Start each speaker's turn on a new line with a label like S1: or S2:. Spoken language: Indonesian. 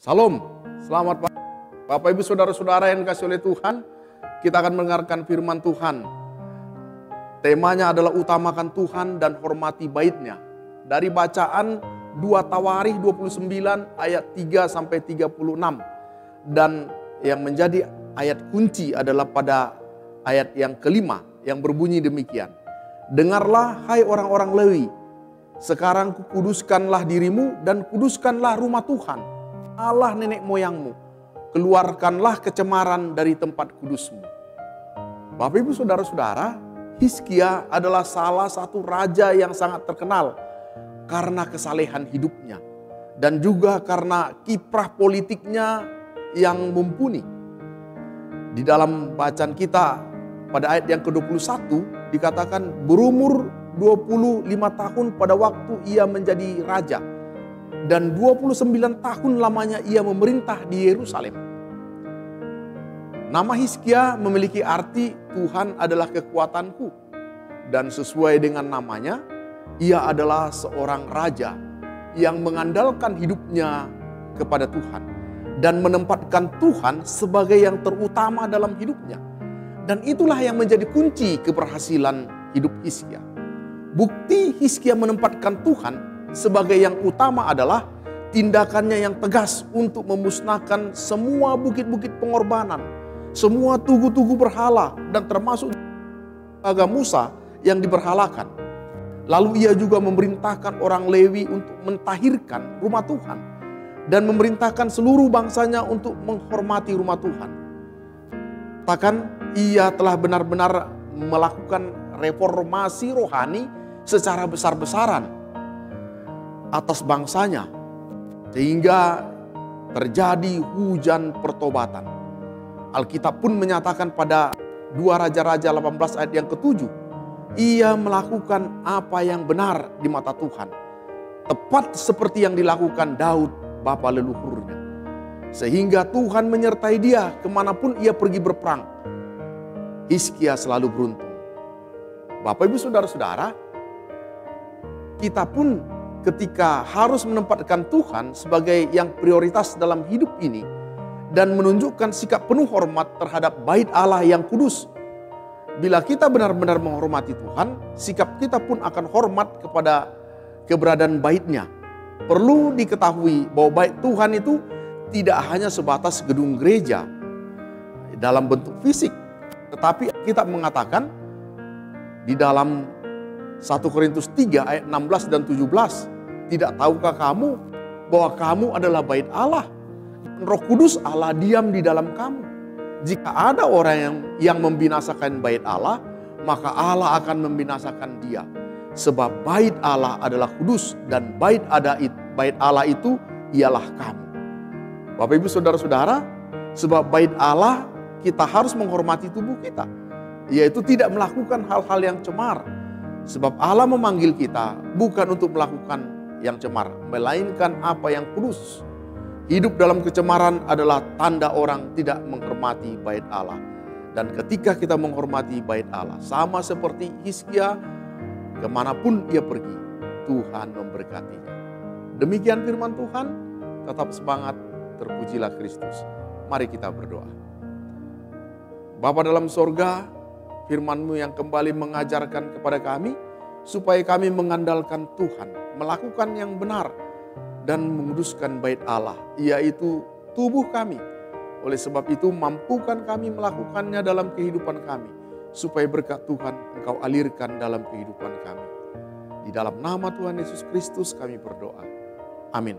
S1: Salam, selamat pagi. Bapak Ibu Saudara-saudara yang dikasihi oleh Tuhan, kita akan mendengarkan firman Tuhan. Temanya adalah utamakan Tuhan dan hormati bait-Nya. Dari bacaan 2 Tawarikh 29 ayat 3 sampai 36. Dan yang menjadi ayat kunci adalah pada ayat yang kelima yang berbunyi demikian. Dengarlah hai orang-orang Lewi, sekarang kukuduskanlah dirimu dan kuduskanlah rumah Tuhan, Allah nenek moyangmu. Keluarkanlah kecemaran dari tempat kudusmu. Bapak Ibu Saudara-saudara, Hizkia adalah salah satu raja yang sangat terkenal karena kesalehan hidupnya. Dan juga karena kiprah politiknya yang mumpuni. Di dalam bacaan kita pada ayat yang ke-21 dikatakan berumur 25 tahun pada waktu ia menjadi raja. Dan 29 tahun lamanya ia memerintah di Yerusalem. Nama Hizkia memiliki arti Tuhan adalah kekuatanku. Dan sesuai dengan namanya, ia adalah seorang raja yang mengandalkan hidupnya kepada Tuhan. Dan menempatkan Tuhan sebagai yang terutama dalam hidupnya. Dan itulah yang menjadi kunci keberhasilan hidup Hizkia. Bukti Hizkia menempatkan Tuhan sebagai yang utama adalah tindakannya yang tegas untuk memusnahkan semua bukit-bukit pengorbanan, semua tugu-tugu berhala, dan termasuk agama Musa yang diberhalakan. Lalu ia juga memerintahkan orang Lewi untuk mentahirkan rumah Tuhan dan memerintahkan seluruh bangsanya untuk menghormati rumah Tuhan. Bahkan ia telah benar-benar melakukan reformasi rohani secara besar-besaran atas bangsanya, sehingga terjadi hujan pertobatan. Alkitab pun menyatakan pada 2 Raja-Raja 18 ayat yang ke-7, ia melakukan apa yang benar di mata Tuhan, tepat seperti yang dilakukan Daud bapa leluhurnya, sehingga Tuhan menyertai dia kemanapun ia pergi berperang. Hizkia selalu beruntung. Bapak Ibu Saudara-saudara, kita pun ketika harus menempatkan Tuhan sebagai yang prioritas dalam hidup ini dan menunjukkan sikap penuh hormat terhadap bait Allah yang kudus. Bila kita benar-benar menghormati Tuhan, sikap kita pun akan hormat kepada keberadaan bait-Nya. Perlu diketahui bahwa bait Tuhan itu tidak hanya sebatas gedung gereja dalam bentuk fisik, tetapi kita mengatakan di dalam 1 Korintus 3 ayat 16 dan 17. Tidak tahukah kamu bahwa kamu adalah bait Allah? Roh Kudus Allah diam di dalam kamu. Jika ada orang yang membinasakan bait Allah, maka Allah akan membinasakan dia. Sebab bait Allah adalah kudus dan bait Allah itu ialah kamu. Bapak Ibu Saudara-saudara, sebab bait Allah kita harus menghormati tubuh kita. Yaitu tidak melakukan hal-hal yang cemar. Sebab Allah memanggil kita bukan untuk melakukan yang cemar, melainkan apa yang kudus. Hidup dalam kecemaran adalah tanda orang tidak menghormati bait Allah. Dan ketika kita menghormati bait Allah, sama seperti Hizkia, kemanapun ia pergi, Tuhan memberkatinya. Demikian firman Tuhan, tetap semangat, terpujilah Kristus. Mari kita berdoa. Bapa dalam sorga, firman-Mu yang kembali mengajarkan kepada kami, supaya kami mengandalkan Tuhan, melakukan yang benar, dan menguduskan bait Allah, yaitu tubuh kami. Oleh sebab itu, mampukan kami melakukannya dalam kehidupan kami, supaya berkat Tuhan Engkau alirkan dalam kehidupan kami. Di dalam nama Tuhan Yesus Kristus kami berdoa. Amin.